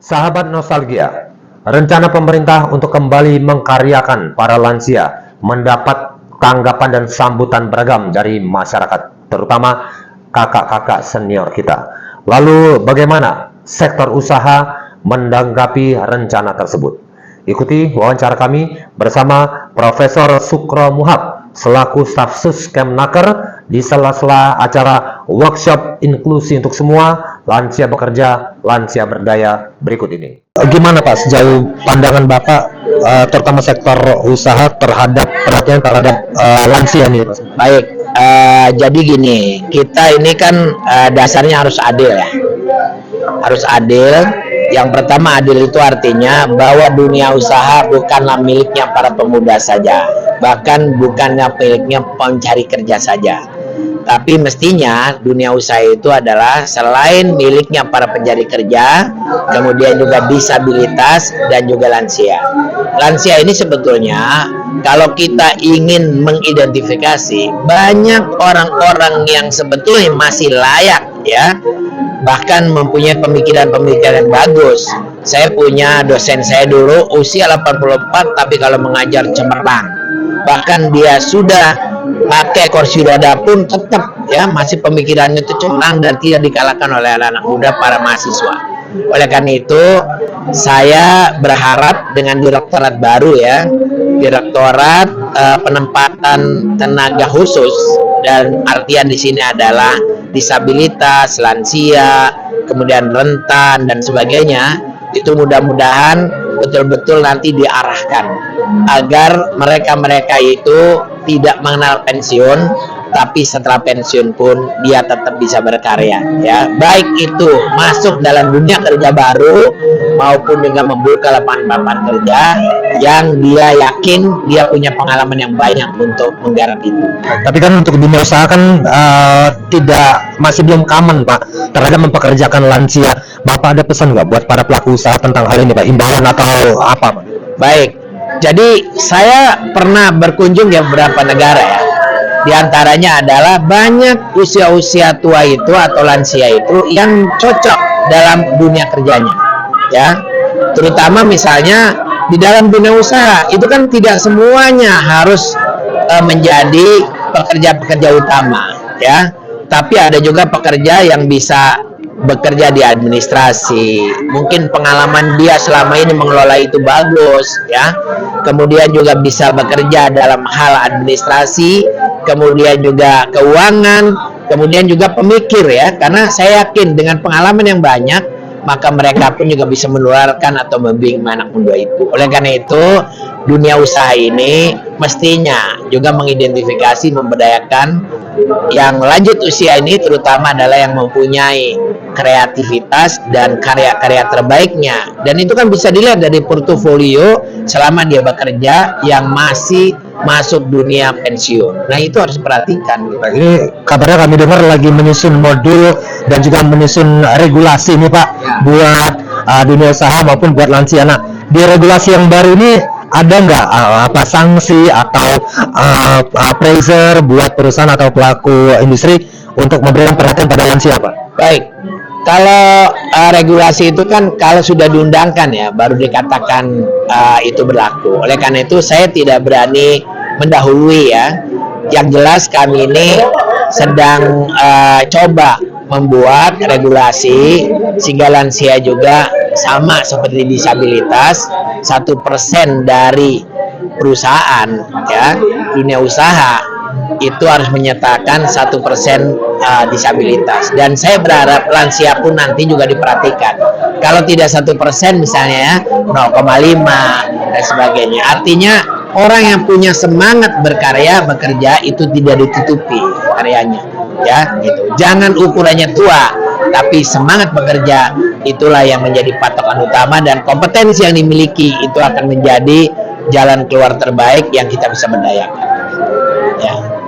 Sahabat nostalgia, rencana pemerintah untuk kembali mengkaryakan para lansia mendapat tanggapan dan sambutan beragam dari masyarakat, terutama kakak-kakak senior kita. Lalu bagaimana sektor usaha menanggapi rencana tersebut? Ikuti wawancara kami bersama Profesor Sukro Muhab selaku staf sus Kemnaker di sela-sela acara workshop inklusi untuk semua lansia bekerja, lansia berdaya berikut ini. Gimana Pak sejauh pandangan Bapak terutama sektor usaha terhadap perhatian terhadap lansia ini? Baik, jadi gini, kita ini kan dasarnya harus adil ya, harus adil. Yang pertama, adil itu artinya bahwa dunia usaha bukanlah miliknya para pemuda saja, bahkan bukannya miliknya pencari kerja saja. Tapi mestinya dunia usaha itu adalah selain miliknya para pencari kerja, kemudian juga disabilitas dan juga lansia. Lansia ini sebetulnya kalau kita ingin mengidentifikasi banyak orang-orang yang sebetulnya masih layak ya, bahkan mempunyai pemikiran-pemikiran bagus. Saya punya dosen saya dulu usia 84 tapi kalau mengajar cemerlang. Bahkan dia sudah pakai kursi roda pun tetap ya masih pemikirannya itu cemerlang dan tidak dikalahkan oleh anak-anak muda para mahasiswa. Oleh karena itu saya berharap dengan direktorat baru ya, direktorat penempatan tenaga khusus, dan artian di sini adalah disabilitas, lansia, kemudian rentan dan sebagainya, itu mudah-mudahan betul-betul nanti diarahkan agar mereka-mereka itu tidak mengenal pensiun, tapi setelah pensiun pun dia tetap bisa berkarya ya, baik itu masuk dalam dunia kerja baru maupun juga membuka lapangan kerja yang dia yakin dia punya pengalaman yang banyak untuk menggarap itu. Tapi kan untuk dunia usaha kan masih belum common Pak terhadap mempekerjakan lansia. Bapak ada pesan nggak buat para pelaku usaha tentang hal ini Pak, imbauan atau apa Pak? Baik, jadi saya pernah berkunjung ya beberapa negara ya. Di antaranya adalah banyak usia-usia tua itu atau lansia itu yang cocok dalam dunia kerjanya ya. Terutama misalnya di dalam dunia usaha itu kan tidak semuanya harus menjadi pekerja-pekerja utama ya. Tapi ada juga pekerja yang bisa bekerja di administrasi, mungkin pengalaman dia selama ini mengelola itu bagus ya, kemudian juga bisa bekerja dalam hal administrasi, kemudian juga keuangan, kemudian juga pemikir ya, karena saya yakin dengan pengalaman yang banyak maka mereka pun juga bisa menularkan atau membimbing anak muda itu. Oleh karena itu dunia usaha ini mestinya juga mengidentifikasi, memberdayakan yang lanjut usia ini, terutama adalah yang mempunyai kreativitas dan karya-karya terbaiknya, dan itu kan bisa dilihat dari portofolio selama dia bekerja yang masih masuk dunia pensiun. Nah itu harus diperhatikan gitu. Ini kabarnya kami dengar lagi menyusun modul dan juga menyusun regulasi nih Pak buat dunia usaha maupun buat lansia. Nah di regulasi yang baru ini ada nggak apa sanksi atau pressure buat perusahaan atau pelaku industri untuk memberikan perhatian pada lansia Pak? Baik, kalau regulasi itu kan kalau sudah diundangkan ya baru dikatakan itu berlaku. Oleh karena itu saya tidak berani mendahului ya. Yang jelas kami ini sedang coba membuat regulasi sehingga lansia juga sama seperti disabilitas 1% dari perusahaan ya, dunia usaha itu harus menyatakan 1% disabilitas, dan saya berharap lansia pun nanti juga diperhatikan. Kalau tidak 1% misalnya ya 0,5 dan sebagainya, artinya orang yang punya semangat berkarya bekerja itu tidak ditutupi karyanya ya gitu. Jangan ukurannya tua, tapi semangat bekerja itulah yang menjadi patokan utama, dan kompetensi yang dimiliki itu akan menjadi jalan keluar terbaik yang kita bisa berdayakan.